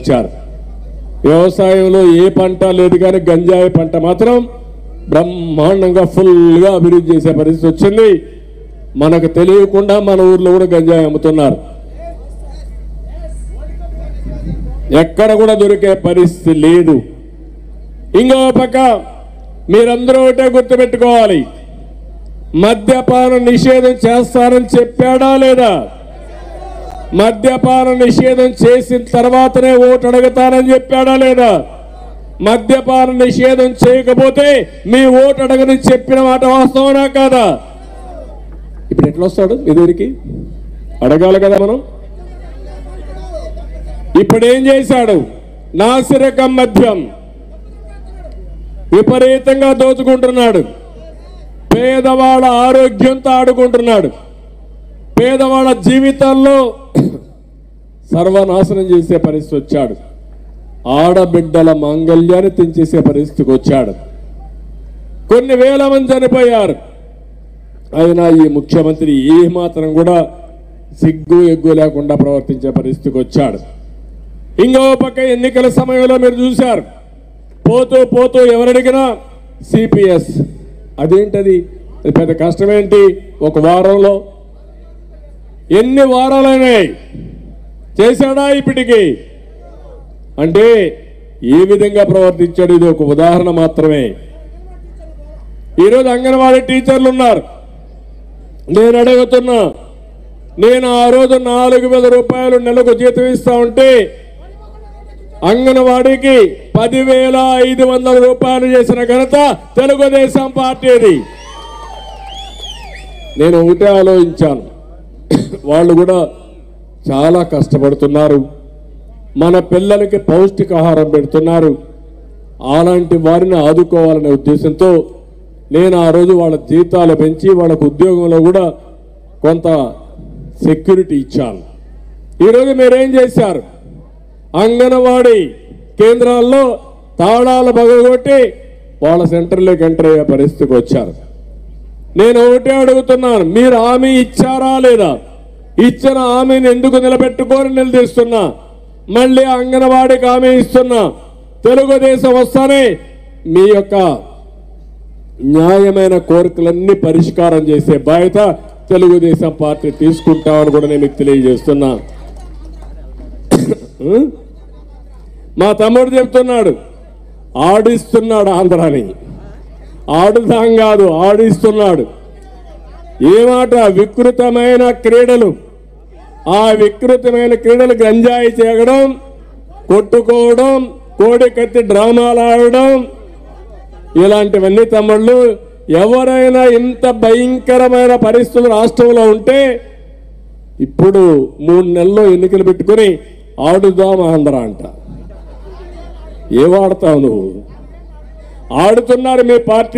వచ్చారు. వ్యవసాయంలో ఏ పంట లేదు, కానీ గంజాయి పంట మాత్రం బ్రహ్మాండంగా ఫుల్గా అభివృద్ధి చేసే పరిస్థితి వచ్చింది. మనకు తెలియకుండా మన ఊర్లో కూడా గంజాయి అమ్ముతున్నారు. ఎక్కడ కూడా దొరికే పరిస్థితి లేదు. ఇంకో పక్క మీరందరూ ఒకటే గుర్తుపెట్టుకోవాలి, మద్యపాన నిషేధం చేస్తానని చెప్పాడా లేదా? మద్యపాన నిషేధం చేసిన తర్వాతనే ఓటు అడుగుతానని చెప్పాడా లేదా? మద్యపాన నిషేధం చేయకపోతే మీ ఓటు అడగని చెప్పిన మాట వాస్తవనా కాదా? ఇప్పుడు ఎట్లా వస్తాడు మీ దగ్గరికి? అడగాలి కదా మనం. ఇప్పుడు ఏం చేశాడు? నాసిరకం మద్యం విపరీతంగా దోచుకుంటున్నాడు. పేదవాళ్ళ ఆరోగ్యంతో ఆడుకుంటున్నాడు. పేదవాళ్ళ జీవితాల్లో సర్వనాశనం చేసే పరిస్థితి వచ్చాడు. ఆడబిడ్డల మాంగళ్యాన్ని తెంచేసే పరిస్థితికి వచ్చాడు. కొన్ని వేల మంది చనిపోయారు. అయినా ఈ ముఖ్యమంత్రి ఏమాత్రం కూడా సిగ్గు ఎగ్గు లేకుండా ప్రవర్తించే పరిస్థితికి వచ్చాడు. ఇంకో పక్క ఎన్నికల సమయంలో మీరు చూశారు, పోతూ పోతూ ఎవరడిగినా సిపిఎస్. అదేంటది? పెద్ద కష్టమేంటి? ఒక వారంలో ఎన్ని వారాలైనాయి చేశాడా ఇప్పటికి? అంటే ఏ విధంగా ప్రవర్తించాడు? ఇది ఒక ఉదాహరణ మాత్రమే. ఈరోజు అంగన్వాడీ టీచర్లు ఉన్నారు. నేను అడుగుతున్నా, నేను ఆ రోజు 4,000 రూపాయలు నెలకు జీతం ఇస్తా ఉంటే అంగన్వాడీకి 10,500 రూపాయలు చేసిన ఘనత తెలుగుదేశం పార్టీది. నేను ఒకటే ఆలోచించాను, వాళ్ళు కూడా చాలా కష్టపడుతున్నారు, మన పిల్లలకి పౌష్టికాహారం పెడుతున్నారు, అలాంటి వారిని ఆదుకోవాలనే ఉద్దేశంతో నేను ఆ రోజు వాళ్ళ జీతాలు పెంచి వాళ్ళకు ఉద్యోగంలో కూడా కొంత సెక్యూరిటీ ఇచ్చాను. ఈరోజు మీరేం చేశారు? అంగన్వాడీ కేంద్రాల్లో తాళాలు పగలగొట్టి వాళ్ళ సెంటర్లోకి ఎంటర్ అయ్యే పరిస్థితికి వచ్చారు. నేను ఒకటే అడుగుతున్నాను, మీరు హామీ ఇచ్చారా లేదా? ఇచ్చిన హామీని ఎందుకు నిలబెట్టుకొని నిలదీస్తున్నా? మళ్ళీ అంగన్వాడీకి హామీ ఇస్తున్నా, తెలుగుదేశం వస్తానే మీ యొక్క న్యాయమైన కోరికలన్నీ పరిష్కారం చేసే బాధ్యత తెలుగుదేశం పార్టీ తీసుకుంటామని కూడా నేను మీకు తెలియజేస్తున్నా. మా తమ్ముడు చెప్తున్నాడు, ఆడిస్తున్నాడు ఆంధ్రాని. ఆడుదాం కాదు, ఆడిస్తున్నాడు. ఏమాట? వికృతమైన క్రీడలు. ఆ వికృతమైన క్రీడలు గంజాయి చేయడం, కొట్టుకోవడం, కోడి కత్తి డ్రామాలు ఆడడం, ఇలాంటివన్నీ తమ్ముళ్ళు. ఎవరైనా ఇంత భయంకరమైన పరిస్థితులు రాష్ట్రంలో ఉంటే ఇప్పుడు 3 నెలల్లో ఎన్నికలు పెట్టుకుని ఆడుదాం ఆంధ్ర అంట. ఏం ఆడతావు నువ్వు? ఆడుతున్నారు మీ పార్టీ.